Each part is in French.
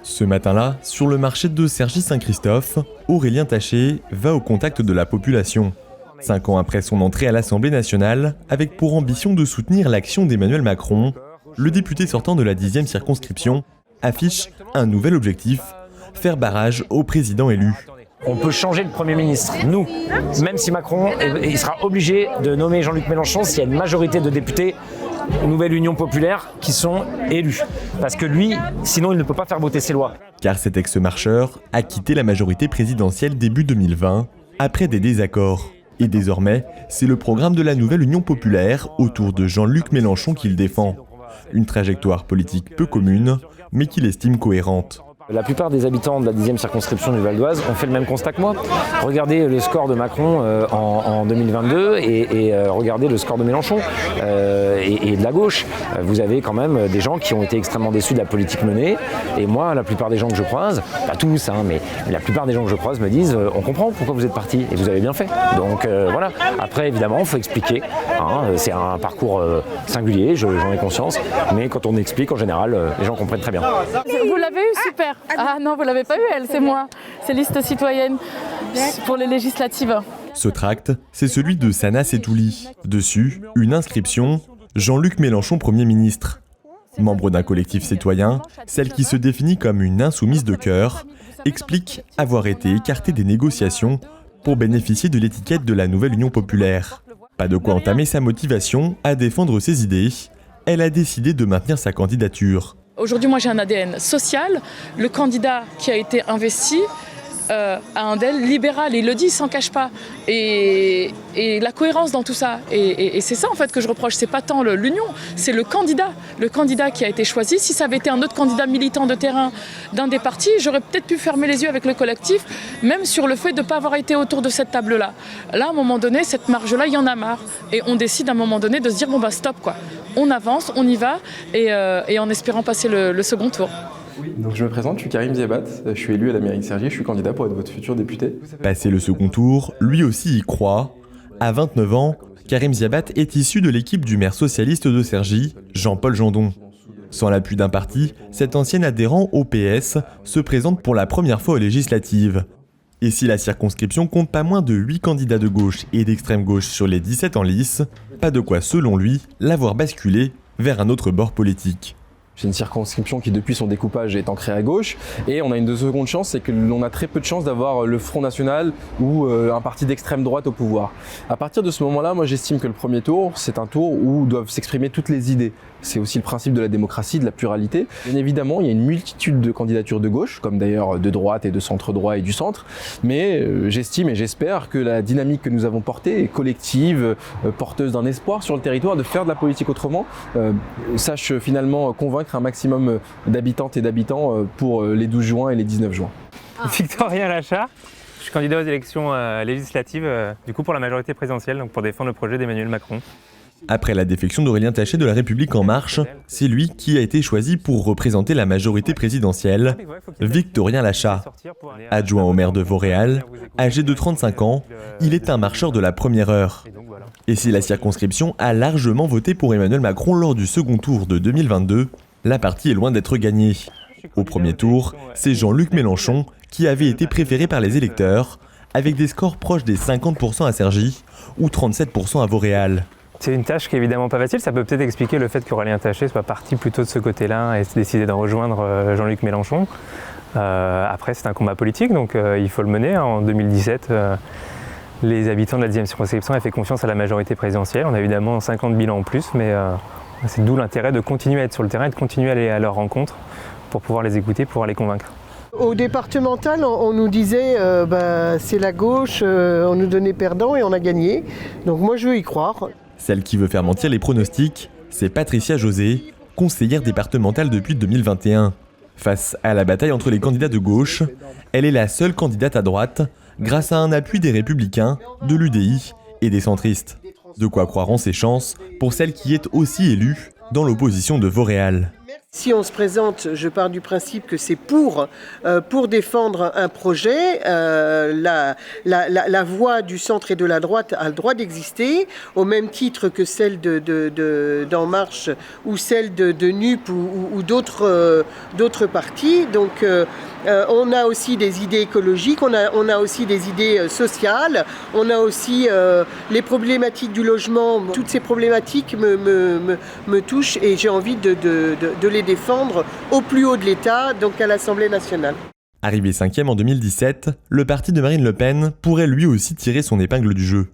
Ce matin-là, sur le marché de Cergy-Saint-Christophe, Aurélien Taché va au contact de la population. 5 ans après son entrée à l'Assemblée nationale, avec pour ambition de soutenir l'action d'Emmanuel Macron, le député sortant de la 10e circonscription affiche un nouvel objectif, faire barrage au président élu. On peut changer le Premier ministre, nous, même si Macron il sera obligé de nommer Jean-Luc Mélenchon s'il y a une majorité de députés, Nouvelle Union Populaire, qui sont élus. Parce que lui, sinon il ne peut pas faire voter ses lois. Car cet ex-marcheur a quitté la majorité présidentielle début 2020, après des désaccords. Et désormais, c'est le programme de la Nouvelle Union Populaire autour de Jean-Luc Mélenchon qu'il défend. Une trajectoire politique peu commune, mais qu'il estime cohérente. La plupart des habitants de la 10e circonscription du Val d'Oise ont fait le même constat que moi. Regardez le score de Macron en 2022 et regardez le score de Mélenchon et de la gauche. Vous avez quand même des gens qui ont été extrêmement déçus de la politique menée. Et moi, la plupart des gens que je croise, pas tous, mais la plupart des gens que je croise me disent on comprend pourquoi vous êtes partis et vous avez bien fait. Donc voilà. Après, évidemment, il faut expliquer. C'est un parcours singulier, j'en ai conscience. Mais quand on explique, en général, les gens comprennent très bien. Vous l'avez eu, super. Ah non, vous l'avez pas eu, elle, c'est moi. C'est liste citoyenne pour les législatives. Ce tract, c'est celui de Sana Setouli. Dessus, une inscription « Jean-Luc Mélenchon Premier ministre ». Membre d'un collectif citoyen, celle qui se définit comme une insoumise de cœur, explique avoir été écartée des négociations pour bénéficier de l'étiquette de la Nouvelle Union Populaire. Pas de quoi entamer sa motivation à défendre ses idées, elle a décidé de maintenir sa candidature. Aujourd'hui, moi, j'ai un ADN social. Le candidat qui a été investi a un ADN libéral. Il le dit, il s'en cache pas. Et la cohérence dans tout ça. Et c'est ça, en fait, que je reproche. C'est pas tant l'union, c'est le candidat. Le candidat qui a été choisi. Si ça avait été un autre candidat militant de terrain d'un des partis, j'aurais peut-être pu fermer les yeux avec le collectif, même sur le fait de ne pas avoir été autour de cette table-là. Là, à un moment donné, cette marge-là, il y en a marre. Et on décide à un moment donné de se dire, bon, bah, stop, quoi. On avance, on y va, et en espérant passer le second tour. Oui, donc je me présente, je suis Karim Ziabat, je suis élu à la mairie de Cergy, je suis candidat pour être votre futur député. Passé le second tour, lui aussi y croit. À 29 ans, Karim Ziabat est issu de l'équipe du maire socialiste de Cergy, Jean-Paul Jandon. Sans l'appui d'un parti, cet ancien adhérent au PS se présente pour la première fois aux législatives. Et si la circonscription compte pas moins de 8 candidats de gauche et d'extrême gauche sur les 17 en lice, pas de quoi, selon lui, l'avoir basculé vers un autre bord politique. C'est une circonscription qui, depuis son découpage, est ancrée à gauche. Et on a une seconde chance, c'est que l'on a très peu de chances d'avoir le Front National ou un parti d'extrême droite au pouvoir. À partir de ce moment-là, moi j'estime que le premier tour, c'est un tour où doivent s'exprimer toutes les idées. C'est aussi le principe de la démocratie, de la pluralité. Bien évidemment, il y a une multitude de candidatures de gauche, comme d'ailleurs de droite et de centre-droit et du centre. Mais j'estime et j'espère que la dynamique que nous avons portée est collective, porteuse d'un espoir sur le territoire de faire de la politique autrement, sache finalement convaincre un maximum d'habitantes et d'habitants pour les 12 juin et les 19 juin. Victorien Lachard, je suis candidat aux élections législatives du coup pour la majorité présidentielle, donc pour défendre le projet d'Emmanuel Macron. Après la défection d'Aurélien Taché de La République En Marche, c'est lui qui a été choisi pour représenter la majorité présidentielle, Victorien Lachard. Adjoint au maire de Vauréal, âgé de 35 ans, il est un marcheur de la première heure. Et si la circonscription a largement voté pour Emmanuel Macron lors du second tour de 2022, la partie est loin d'être gagnée. Au premier tour, c'est Jean-Luc Mélenchon qui avait été préféré par les électeurs, avec des scores proches des 50% à Cergy ou 37% à Vauréal. C'est une tâche qui est évidemment pas facile, ça peut peut-être expliquer le fait qu'Aurélien Taché soit parti plutôt de ce côté-là et décidé de rejoindre Jean-Luc Mélenchon. Après c'est un combat politique, donc il faut le mener. En 2017, les habitants de la 10e circonscription avaient fait confiance à la majorité présidentielle. On a évidemment 50 bilans en plus, mais c'est d'où l'intérêt de continuer à être sur le terrain et de continuer à aller à leur rencontre pour pouvoir les écouter, pour pouvoir les convaincre. Au départemental, on nous disait c'est la gauche, on nous donnait perdant et on a gagné. Donc moi je veux y croire. Celle qui veut faire mentir les pronostics, c'est Patricia José, conseillère départementale depuis 2021. Face à la bataille entre les candidats de gauche, elle est la seule candidate à droite, grâce à un appui des Républicains, de l'UDI et des centristes. De quoi croire en ses chances pour celle qui est aussi élue dans l'opposition de Vauréal. Si on se présente, je pars du principe que c'est pour défendre un projet. La voix du centre et de la droite a le droit d'exister, au même titre que celle d'En Marche ou celle de NUP ou d'autres partis. Donc on a aussi des idées écologiques, on a aussi des idées sociales, on a aussi les problématiques du logement. Toutes ces problématiques me touchent et j'ai envie de les défendre au plus haut de l'État, donc à l'Assemblée nationale. Arrivé 5e en 2017, le parti de Marine Le Pen pourrait lui aussi tirer son épingle du jeu.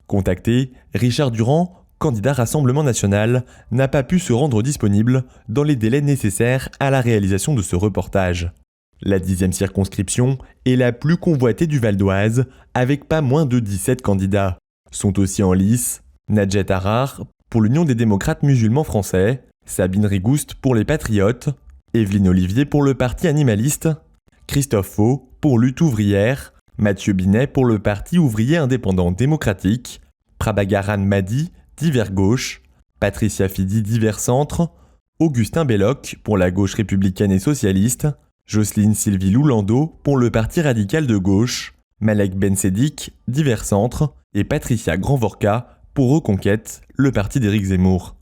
Contacté, Richard Durand, candidat Rassemblement national, n'a pas pu se rendre disponible dans les délais nécessaires à la réalisation de ce reportage. La 10e circonscription est la plus convoitée du Val d'Oise, avec pas moins de 17 candidats. Sont aussi en lice Nadjet Harar pour l'Union des démocrates musulmans français, Sabine Rigouste pour les Patriotes, Evelyne Olivier pour le Parti animaliste, Christophe Faux pour Lutte ouvrière, Mathieu Binet pour le Parti ouvrier indépendant démocratique, Prabhakaran Madi, Divers Gauche, Patricia Fidi, Divers Centre, Augustin Belloc pour la gauche républicaine et socialiste, Jocelyne Sylvie Loulando pour le Parti radical de gauche, Malek Bensedik, Divers Centre et Patricia Grandvorka pour Reconquête, le parti d'Éric Zemmour.